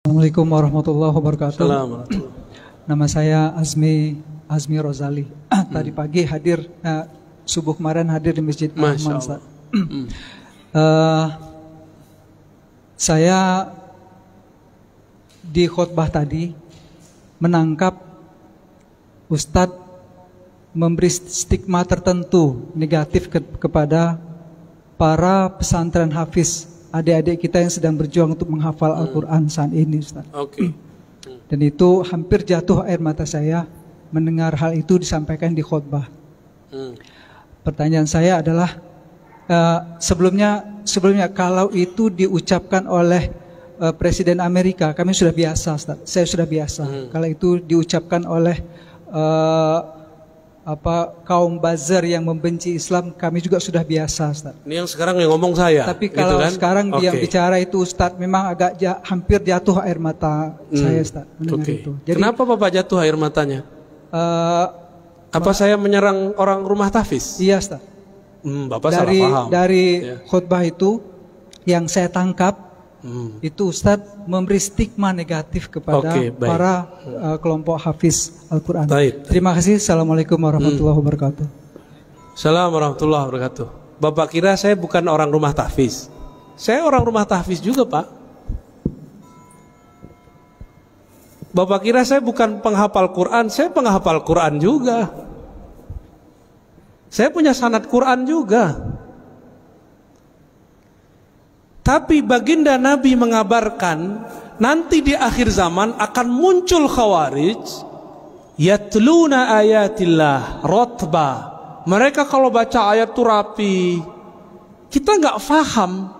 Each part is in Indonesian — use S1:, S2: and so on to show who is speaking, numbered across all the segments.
S1: Assalamualaikum warahmatullahi wabarakatuh.
S2: Assalamualaikum.
S1: Nama saya Azmi Rozali. Tadi pagi hadir, subuh kemarin hadir di Masjid Rahman. Saya di khutbah tadi menangkap Ustadz memberi stigma tertentu negatif kepada para pesantren hafiz, adik-adik kita yang sedang berjuang untuk menghafal Al-Quran saat ini, Ustaz.
S2: Oke.
S1: Dan itu hampir jatuh air mata saya mendengar hal itu disampaikan di khutbah. Pertanyaan saya adalah, sebelumnya kalau itu diucapkan oleh Presiden Amerika, kami sudah biasa, Ustaz. Saya sudah biasa. Kalau itu diucapkan oleh kaum buzzer yang membenci Islam, kami juga sudah biasa, Ustaz.
S2: Ini yang sekarang yang ngomong saya.
S1: Tapi kalau
S2: gitu kan?
S1: sekarang yang bicara itu Ustaz, memang agak hampir jatuh air mata saya, Ustaz, mendengar itu. Jadi,
S2: kenapa Bapak jatuh air matanya? Apa saya menyerang orang rumah tahfiz?
S1: Iya, Ustaz.
S2: Bapak salah paham.
S1: Dari khutbah itu yang saya tangkap, itu Ustadz memberi stigma negatif kepada para kelompok hafiz Al-Quran. Terima kasih. Assalamualaikum warahmatullahi wabarakatuh.
S2: Assalamualaikum warahmatullahi wabarakatuh. Bapak kira saya bukan orang rumah tahfiz? Saya orang rumah tahfiz juga, Pak. Bapak kira saya bukan penghafal Quran? Saya penghafal Quran juga. Saya punya sanad Quran juga. Tapi baginda Nabi mengabarkan nanti di akhir zaman akan muncul khawarij yatluna ayatillah rotba. Mereka kalau baca ayat itu rapi. Kita nggak paham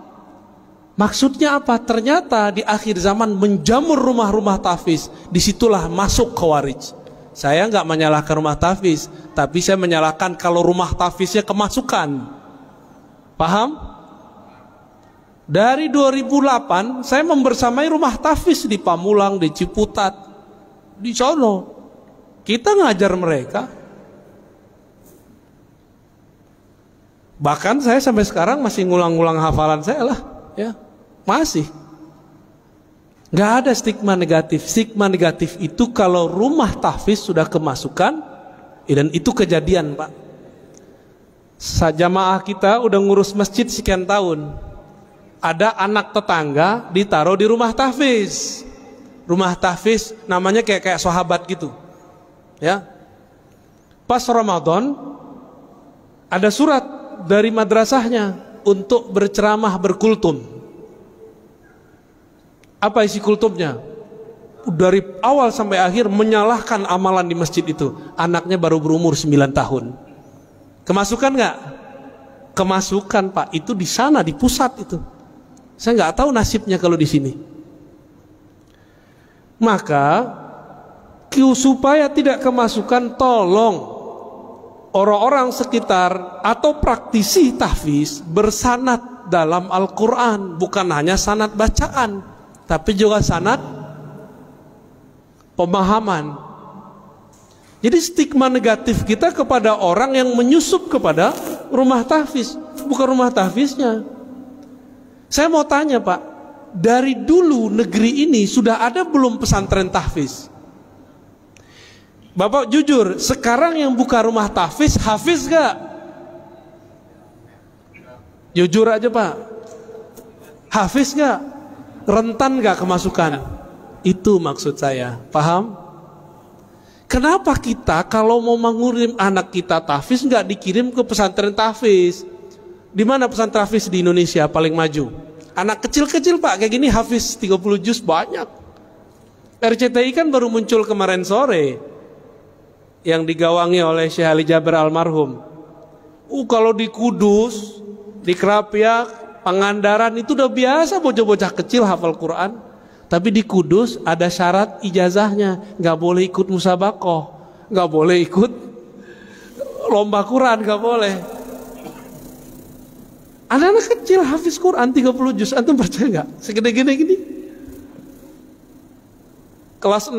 S2: maksudnya apa. Ternyata di akhir zaman menjamur rumah-rumah tahfiz. Disitulah masuk khawarij. Saya nggak menyalahkan rumah tahfiz, tapi saya menyalahkan kalau rumah tahfiznya kemasukan. Paham? Dari 2008 saya membersamai rumah tahfiz di Pamulang, di Ciputat, di sono. Kita ngajar mereka. Bahkan saya sampai sekarang masih ngulang-ngulang hafalan saya lah, ya. Masih. Gak ada stigma negatif. Stigma negatif itu kalau rumah tahfiz sudah kemasukan, dan itu kejadian, Pak. Jamaah kita udah ngurus masjid sekian tahun. Ada anak tetangga ditaruh di rumah tahfiz. Rumah tahfiz namanya kayak sahabat gitu. Ya. Pas Ramadan ada surat dari madrasahnya untuk berceramah berkultum. Apa isi kultumnya? Dari awal sampai akhir menyalahkan amalan di masjid itu. Anaknya baru berumur 9 tahun. Kemasukan nggak? Kemasukan, Pak. Itu di sana, di pusat itu. Saya nggak tahu nasibnya kalau di sini. Maka supaya tidak kemasukan, tolong orang-orang sekitar atau praktisi tahfiz bersanad dalam Al-Quran, bukan hanya sanad bacaan, tapi juga sanad pemahaman. Jadi stigma negatif kita kepada orang yang menyusup kepada rumah tahfiz, bukan rumah tahfiznya. Saya mau tanya, Pak, dari dulu negeri ini sudah ada belum pesantren tahfiz? Bapak jujur, sekarang yang buka rumah tahfiz, hafiz gak? Jujur aja, Pak. Hafiz gak? Rentan gak kemasukan? Itu maksud saya, paham? Kenapa kita kalau mau mengirim anak kita tahfiz gak dikirim ke pesantren tahfiz? Di mana pesantren tahfiz di Indonesia paling maju? Anak kecil-kecil, Pak, kayak gini hafiz 30 juz banyak. RCTI kan baru muncul kemarin sore yang digawangi oleh Syekh Ali Jaber almarhum. Kalau di Kudus, di Krapyak, Pangandaran itu udah biasa bocah-bocah kecil hafal Quran. Tapi di Kudus ada syarat ijazahnya, nggak boleh ikut musabaqah, nggak boleh ikut lomba Quran, nggak boleh. Anak-anak kecil hafiz Quran 30 juz, antum percaya nggak? Segede-gede gini. Kelas 6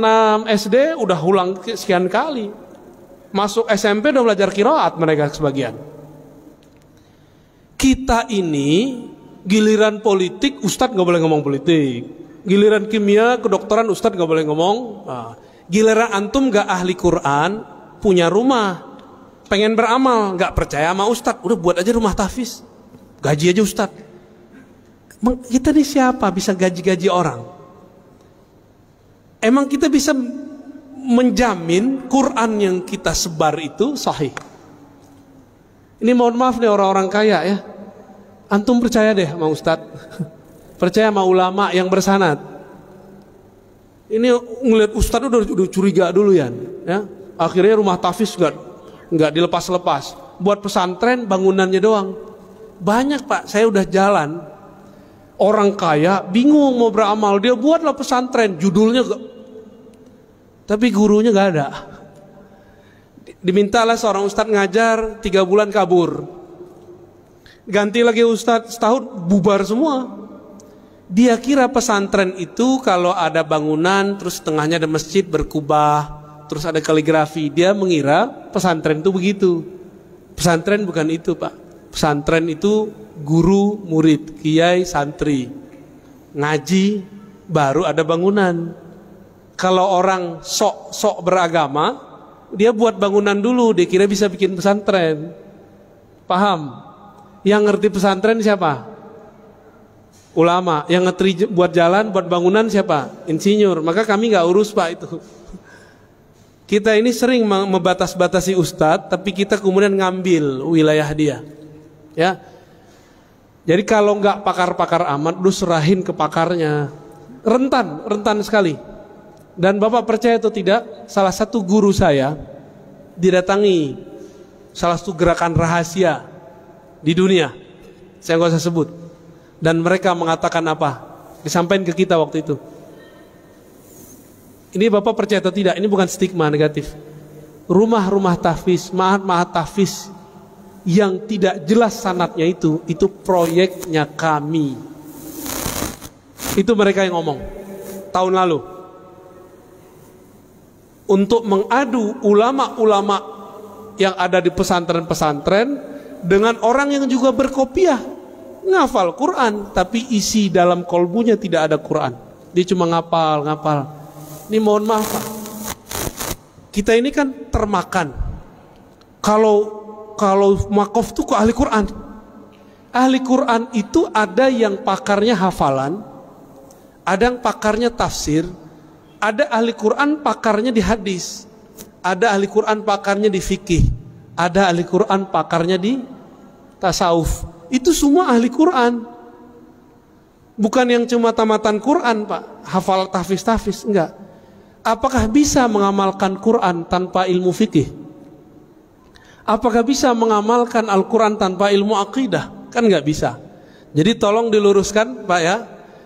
S2: SD udah ulang sekian kali. Masuk SMP udah belajar qiraat mereka sebagian. Kita ini giliran politik, Ustadz nggak boleh ngomong politik. Giliran kimia, kedokteran, Ustadz gak boleh ngomong. Giliran antum gak ahli Quran, punya rumah, pengen beramal, gak percaya sama Ustadz, udah buat aja rumah tahfiz, gaji aja Ustadz. Kita nih siapa bisa gaji-gaji orang? Emang kita bisa menjamin Quran yang kita sebar itu sahih? Ini mohon maaf nih orang-orang kaya ya, antum percaya deh sama Ustadz, percaya sama ulama yang bersanad. Ini ngeliat Ustadz udah curiga dulu ya. Akhirnya rumah tahfiz nggak dilepas-lepas, buat pesantren bangunannya doang. Banyak Pak, saya udah jalan, orang kaya bingung mau beramal, dia buatlah pesantren, judulnya tapi gurunya nggak ada. Dimintalah seorang ustadz ngajar 3 bulan kabur, ganti lagi ustadz setahun bubar semua. Dia kira pesantren itu kalau ada bangunan terus tengahnya ada masjid berkubah terus ada kaligrafi, dia mengira pesantren itu begitu. Pesantren bukan itu Pak. Pesantren itu guru murid, kiai santri, ngaji baru ada bangunan. Kalau orang sok beragama, dia buat bangunan dulu, dia kira bisa bikin pesantren. Paham? Yang ngerti pesantren siapa? Ulama. Yang ngerti buat jalan, buat bangunan siapa? Insinyur. Maka kami gak urus Pak itu. Kita ini sering membatas-batasi ustadz, tapi kita kemudian ngambil wilayah dia. Ya. Jadi kalau nggak pakar-pakar amat, lu serahin ke pakarnya. Rentan sekali. Dan Bapak percaya atau tidak, salah satu guru saya didatangi salah satu gerakan rahasia di dunia, saya nggak usah sebut, dan mereka mengatakan apa, disampaikan ke kita waktu itu. Ini Bapak percaya atau tidak, ini bukan stigma negatif. Rumah-rumah tahfiz, ma'had tahfiz yang tidak jelas sanadnya itu proyeknya kami. Itu mereka yang ngomong tahun lalu. Untuk mengadu ulama-ulama yang ada di pesantren-pesantren dengan orang yang juga berkopiah, ngafal Quran, tapi isi dalam kolbunya tidak ada Quran. Dia cuma ngapal. Ini mohon maaf Pak, kita ini kan termakan. Kalau makof itu kok ahli Quran. Ahli Quran itu ada yang pakarnya hafalan, ada yang pakarnya tafsir, ada ahli Quran pakarnya di hadis, ada ahli Quran pakarnya di fikih, ada ahli Quran pakarnya di tasawuf. Itu semua ahli Quran. Bukan yang cuma tamatan Quran Pak, hafal tahfiz, enggak. Apakah bisa mengamalkan Quran tanpa ilmu fikih? Apakah bisa mengamalkan Al-Quran tanpa ilmu akidah? Kan enggak bisa. Jadi tolong diluruskan Pak ya.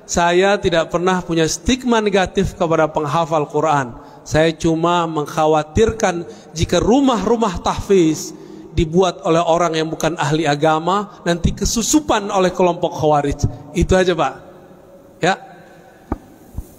S2: Saya tidak pernah punya stigma negatif kepada penghafal Quran. Saya cuma mengkhawatirkan jika rumah-rumah tahfiz dibuat oleh orang yang bukan ahli agama, nanti kesusupan oleh kelompok Khawarij. Itu aja Pak.